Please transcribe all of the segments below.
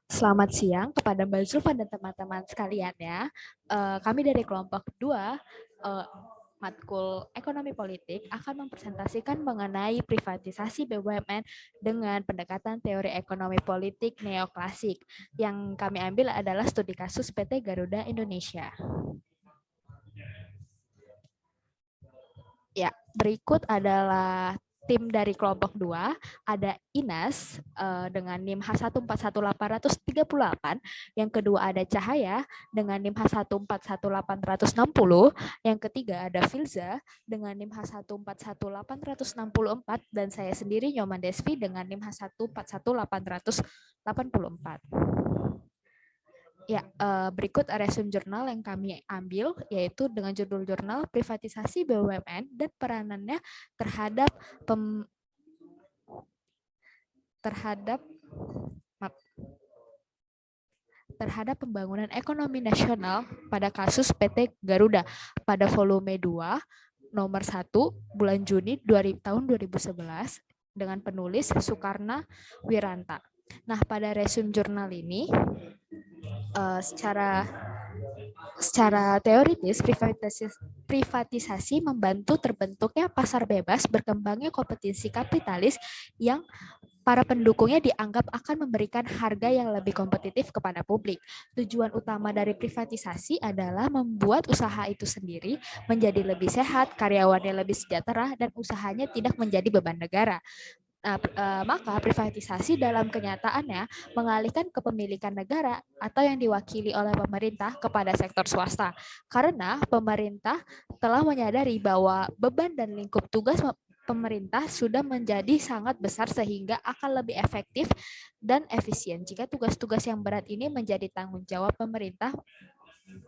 Selamat siang kepada Mbak Zulfan dan teman-teman sekalian ya. Kami dari kelompok 2 matkul ekonomi politik akan mempresentasikan mengenai privatisasi BUMN dengan pendekatan teori ekonomi politik neoklasik. Yang kami ambil adalah studi kasus PT Garuda Indonesia. Ya, berikut adalah tim dari kelompok 2, ada Ines dengan NIM H141838, yang kedua ada Cahaya dengan NIM H141860, yang ketiga ada Filza dengan NIM H141864, dan saya sendiri Nyoman Desvi dengan NIM H141884. Ya, berikut resume jurnal yang kami ambil, yaitu dengan judul jurnal Privatisasi BUMN dan Peranannya terhadap terhadap pembangunan ekonomi nasional pada kasus PT Garuda pada volume 2, nomor 1, bulan Juni tahun 2011, dengan penulis Soekarna Wiranta. Nah, pada resume jurnal ini, secara teoritis, privatisasi membantu terbentuknya pasar bebas, berkembangnya kompetisi kapitalis yang para pendukungnya dianggap akan memberikan harga yang lebih kompetitif kepada publik. Tujuan utama dari privatisasi adalah membuat usaha itu sendiri menjadi lebih sehat, karyawannya lebih sejahtera, dan usahanya tidak menjadi beban negara. Maka privatisasi dalam kenyataannya mengalihkan kepemilikan negara atau yang diwakili oleh pemerintah kepada sektor swasta. Karena pemerintah telah menyadari bahwa beban dan lingkup tugas pemerintah sudah menjadi sangat besar sehingga akan lebih efektif dan efisien jika tugas-tugas yang berat ini menjadi tanggung jawab pemerintah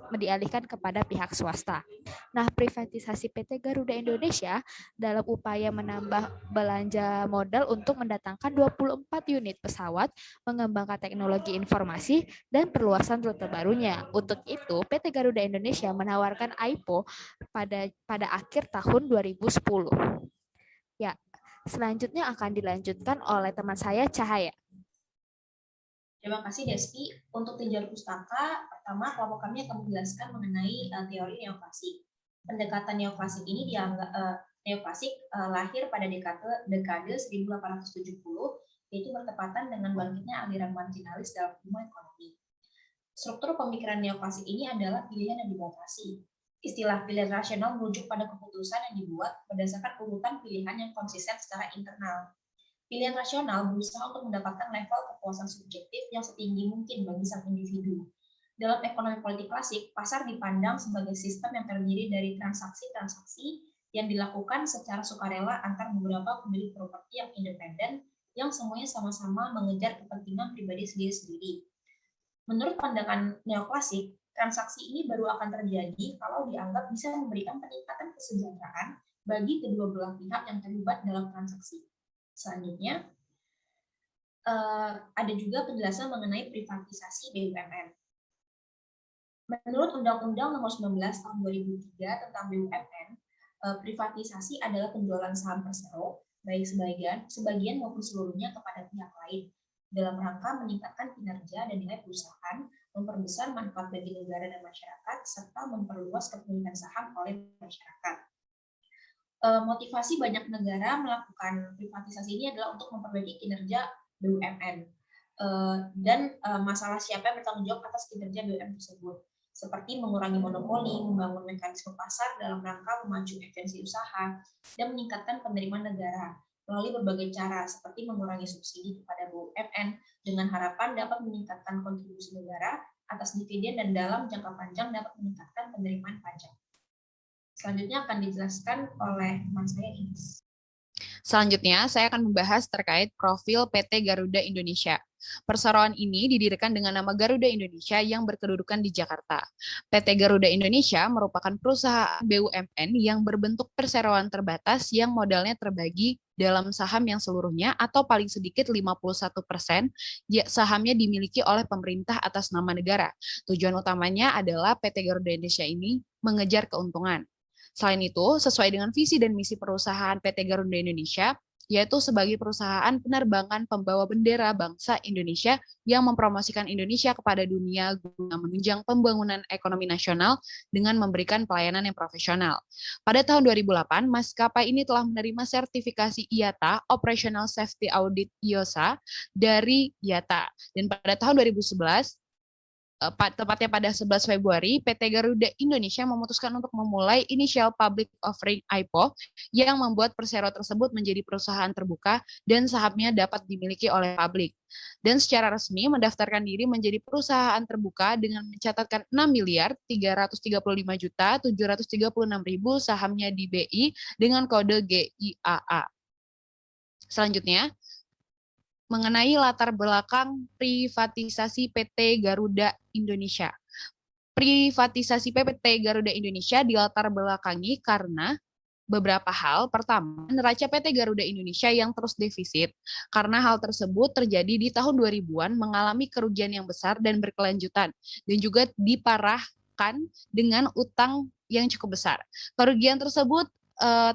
dialihkan kepada pihak swasta. Nah, privatisasi PT Garuda Indonesia dalam upaya menambah belanja modal untuk mendatangkan 24 unit pesawat, mengembangkan teknologi informasi, dan perluasan rute barunya. Untuk itu, PT Garuda Indonesia menawarkan IPO pada akhir tahun 2010. Ya, selanjutnya akan dilanjutkan oleh teman saya, Cahaya. Terima kasih Despi. Untuk tinjau pustaka, pertama kelompok kami akan menjelaskan mengenai teori neoklasik. Pendekatan neoklasik ini dianggap neoklasik lahir pada dekade 1870, yaitu bertepatan dengan bangkitnya aliran marginalis dalam ilmu ekonomi. Struktur pemikiran neoklasik ini adalah pilihan dan demokrasi. Istilah pilihan rasional merujuk pada keputusan yang dibuat berdasarkan urutan pilihan yang konsisten secara internal. Pilihan rasional berusaha untuk mendapatkan level kepuasan subjektif yang setinggi mungkin bagi sang individu. Dalam ekonomi politik klasik, pasar dipandang sebagai sistem yang terdiri dari transaksi-transaksi yang dilakukan secara sukarela antar beberapa pemilik properti yang independen yang semuanya sama-sama mengejar kepentingan pribadi sendiri-sendiri. Menurut pandangan neoklasik, transaksi ini baru akan terjadi kalau dianggap bisa memberikan peningkatan kesejahteraan bagi kedua belah pihak yang terlibat dalam transaksi. Selanjutnya, ada juga penjelasan mengenai privatisasi BUMN. Menurut Undang-Undang Nomor 19 Tahun 2003 tentang BUMN, privatisasi adalah penjualan saham persero, baik sebagian maupun seluruhnya kepada pihak lain, dalam rangka meningkatkan kinerja dan nilai perusahaan, memperbesar manfaat bagi negara dan masyarakat, serta memperluas kepemilikan saham oleh masyarakat. Motivasi banyak negara melakukan privatisasi ini adalah untuk memperbaiki kinerja BUMN dan masalah siapa yang bertanggung jawab atas kinerja BUMN tersebut, seperti mengurangi monopoli, membangun mekanisme pasar dalam rangka memacu efisiensi usaha, dan meningkatkan penerimaan negara melalui berbagai cara, seperti mengurangi subsidi kepada BUMN dengan harapan dapat meningkatkan kontribusi negara atas dividen dan dalam jangka panjang dapat meningkatkan penerimaan pajak. Selanjutnya akan dijelaskan oleh teman saya Ines. Selanjutnya, saya akan membahas terkait profil PT Garuda Indonesia. Perseroan ini didirikan dengan nama Garuda Indonesia yang berkedudukan di Jakarta. PT Garuda Indonesia merupakan perusahaan BUMN yang berbentuk perseroan terbatas yang modalnya terbagi dalam saham yang seluruhnya atau paling sedikit 51% sahamnya dimiliki oleh pemerintah atas nama negara. Tujuan utamanya adalah PT Garuda Indonesia ini mengejar keuntungan. Selain itu, sesuai dengan visi dan misi perusahaan PT Garuda Indonesia, yaitu sebagai perusahaan penerbangan pembawa bendera bangsa Indonesia yang mempromosikan Indonesia kepada dunia guna menunjang pembangunan ekonomi nasional dengan memberikan pelayanan yang profesional. Pada tahun 2008, maskapai ini telah menerima sertifikasi IATA Operational Safety Audit IOSA dari IATA. Dan pada tahun 2011, tepatnya pada 11 Februari, PT Garuda Indonesia memutuskan untuk memulai Initial Public Offering IPO yang membuat Persero tersebut menjadi perusahaan terbuka dan sahamnya dapat dimiliki oleh publik. Dan secara resmi mendaftarkan diri menjadi perusahaan terbuka dengan mencatatkan 6.335.736.000 sahamnya di BI dengan kode GIAA. Selanjutnya, mengenai latar belakang privatisasi PT Garuda Indonesia. Privatisasi PT Garuda Indonesia dilatar belakangi karena beberapa hal. Pertama, neraca PT Garuda Indonesia yang terus defisit. Karena hal tersebut terjadi di tahun 2000-an mengalami kerugian yang besar dan berkelanjutan, dan juga diparahkan dengan utang yang cukup besar. Kerugian tersebut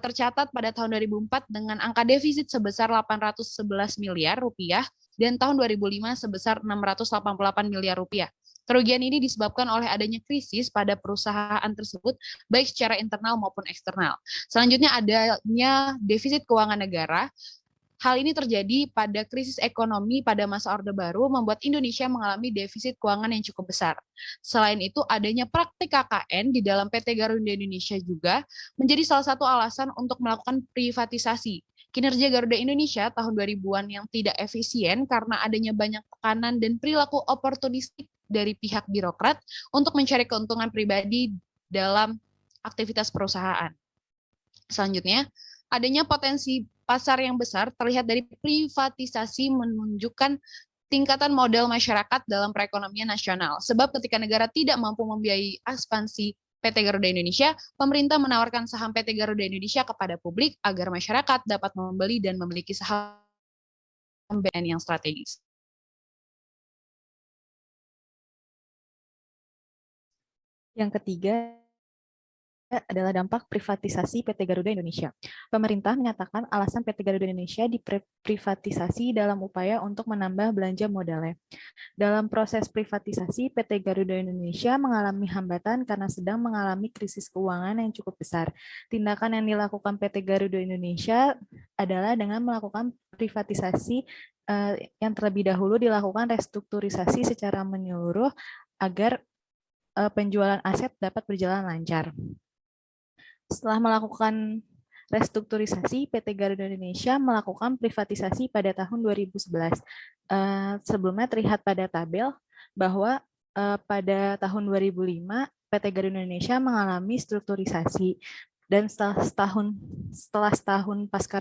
tercatat pada tahun 2004 dengan angka defisit sebesar 811 miliar rupiah dan tahun 2005 sebesar 688 miliar rupiah. Kerugian ini disebabkan oleh adanya krisis pada perusahaan tersebut, baik secara internal maupun eksternal. Selanjutnya adanya defisit keuangan negara. Hal ini terjadi pada krisis ekonomi pada masa Orde Baru, membuat Indonesia mengalami defisit keuangan yang cukup besar. Selain itu, adanya praktik KKN di dalam PT Garuda Indonesia juga menjadi salah satu alasan untuk melakukan privatisasi. Kinerja Garuda Indonesia tahun 2000-an yang tidak efisien karena adanya banyak tekanan dan perilaku oportunistik dari pihak birokrat untuk mencari keuntungan pribadi dalam aktivitas perusahaan. Selanjutnya, adanya potensi pasar yang besar terlihat dari privatisasi menunjukkan tingkatan modal masyarakat dalam perekonomian nasional. Sebab ketika negara tidak mampu membiayai ekspansi PT Garuda Indonesia, pemerintah menawarkan saham PT Garuda Indonesia kepada publik agar masyarakat dapat membeli dan memiliki saham BNI yang strategis. Yang ketiga adalah dampak privatisasi PT Garuda Indonesia. Pemerintah menyatakan alasan PT Garuda Indonesia diprivatisasi dalam upaya untuk menambah belanja modalnya. Dalam proses privatisasi, PT Garuda Indonesia mengalami hambatan karena sedang mengalami krisis keuangan yang cukup besar. Tindakan yang dilakukan PT Garuda Indonesia adalah dengan melakukan privatisasi yang terlebih dahulu dilakukan restrukturisasi secara menyeluruh agar penjualan aset dapat berjalan lancar. Setelah melakukan restrukturisasi, PT Garuda Indonesia melakukan privatisasi pada tahun 2011. Sebelumnya terlihat pada tabel bahwa pada tahun 2005 PT Garuda Indonesia mengalami strukturisasi. Dan setelah setahun pasca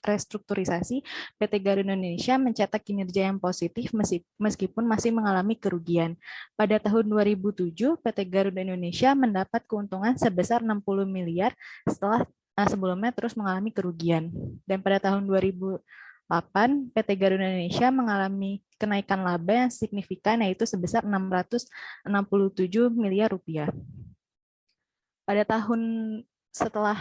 restrukturisasi, PT Garuda Indonesia mencetak kinerja yang positif meskipun masih mengalami kerugian. Pada tahun 2007, PT Garuda Indonesia mendapat keuntungan sebesar 60 miliar setelah sebelumnya terus mengalami kerugian. Dan pada tahun 2008, PT Garuda Indonesia mengalami kenaikan laba yang signifikan, yaitu sebesar 667 miliar rupiah. Pada tahun setelah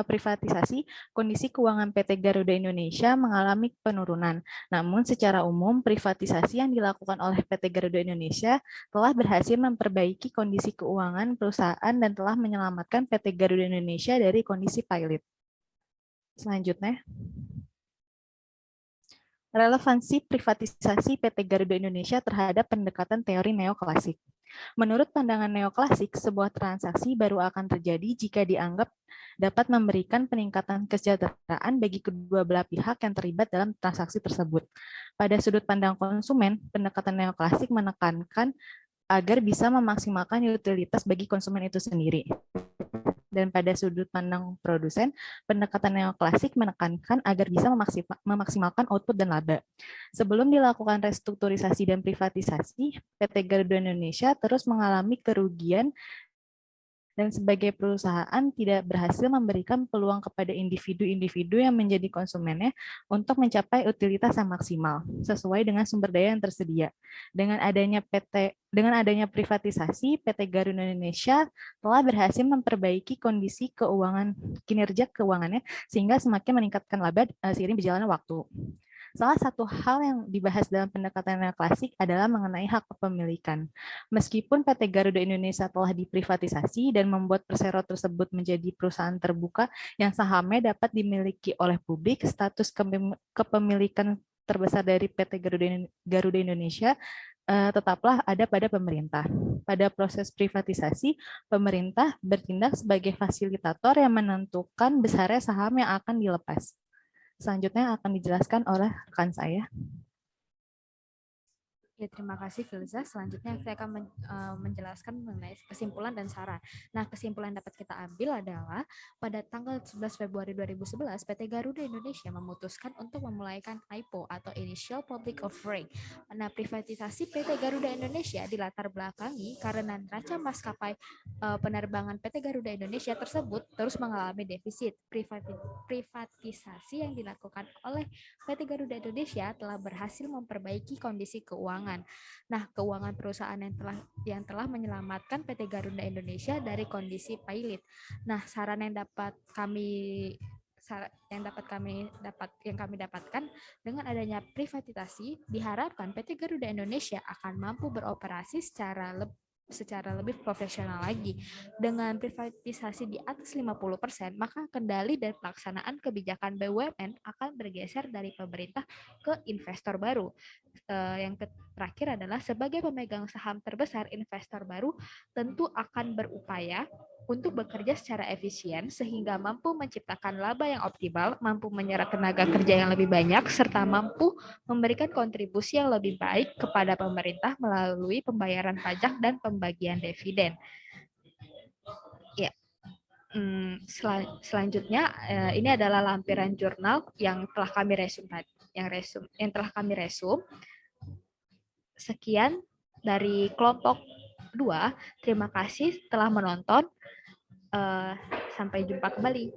privatisasi, kondisi keuangan PT Garuda Indonesia mengalami penurunan. Namun secara umum, privatisasi yang dilakukan oleh PT Garuda Indonesia telah berhasil memperbaiki kondisi keuangan perusahaan dan telah menyelamatkan PT Garuda Indonesia dari kondisi pailit. Selanjutnya, relevansi privatisasi PT Garuda Indonesia terhadap pendekatan teori neoklasik. Menurut pandangan neoklasik, sebuah transaksi baru akan terjadi jika dianggap dapat memberikan peningkatan kesejahteraan bagi kedua belah pihak yang terlibat dalam transaksi tersebut. Pada sudut pandang konsumen, pendekatan neoklasik menekankan agar bisa memaksimalkan utilitas bagi konsumen itu sendiri. Dan pada sudut pandang produsen, pendekatan neoklasik menekankan agar bisa memaksimalkan output dan laba. Sebelum dilakukan restrukturisasi dan privatisasi, PT Garuda Indonesia terus mengalami kerugian dan sebagai perusahaan tidak berhasil memberikan peluang kepada individu-individu yang menjadi konsumennya untuk mencapai utilitas yang maksimal sesuai dengan sumber daya yang tersedia. Dengan adanya privatisasi, PT Garuda Indonesia telah berhasil memperbaiki kondisi kinerja keuangannya sehingga semakin meningkatkan laba seiring berjalannya waktu. Salah satu hal yang dibahas dalam pendekatan neoklasik adalah mengenai hak kepemilikan. Meskipun PT Garuda Indonesia telah diprivatisasi dan membuat persero tersebut menjadi perusahaan terbuka yang sahamnya dapat dimiliki oleh publik, status kepemilikan terbesar dari PT Garuda Indonesia tetaplah ada pada pemerintah. Pada proses privatisasi, pemerintah bertindak sebagai fasilitator yang menentukan besarnya saham yang akan dilepas. Selanjutnya akan dijelaskan oleh rekan saya. Ya, terima kasih Filza. Selanjutnya saya akan menjelaskan mengenai kesimpulan dan saran. Nah, kesimpulan yang dapat kita ambil adalah pada tanggal 11 Februari 2011, PT Garuda Indonesia memutuskan untuk memulaikan IPO atau Initial Public Offering. Nah, privatisasi PT Garuda Indonesia dilatar belakangi karena neraca maskapai penerbangan PT Garuda Indonesia tersebut terus mengalami defisit. Privatisasi yang dilakukan oleh PT Garuda Indonesia telah berhasil memperbaiki kondisi keuangan. Nah, keuangan perusahaan yang telah menyelamatkan PT Garuda Indonesia dari kondisi pailit. Nah, saran yang kami dapatkan dengan adanya privatisasi, diharapkan PT Garuda Indonesia akan mampu beroperasi secara lebih profesional lagi. Dengan privatisasi di atas 50%, maka kendali dan pelaksanaan kebijakan BUMN akan bergeser dari pemerintah ke investor baru. Yang terakhir adalah sebagai pemegang saham terbesar, investor baru tentu akan berupaya untuk bekerja secara efisien sehingga mampu menciptakan laba yang optimal, mampu menyerap tenaga kerja yang lebih banyak, serta mampu memberikan kontribusi yang lebih baik kepada pemerintah melalui pembayaran pajak dan pembagian dividen. Ya. Selanjutnya ini adalah lampiran jurnal yang telah kami resum. Sekian dari kelompok 2. Terima kasih telah menonton. Sampai jumpa kembali.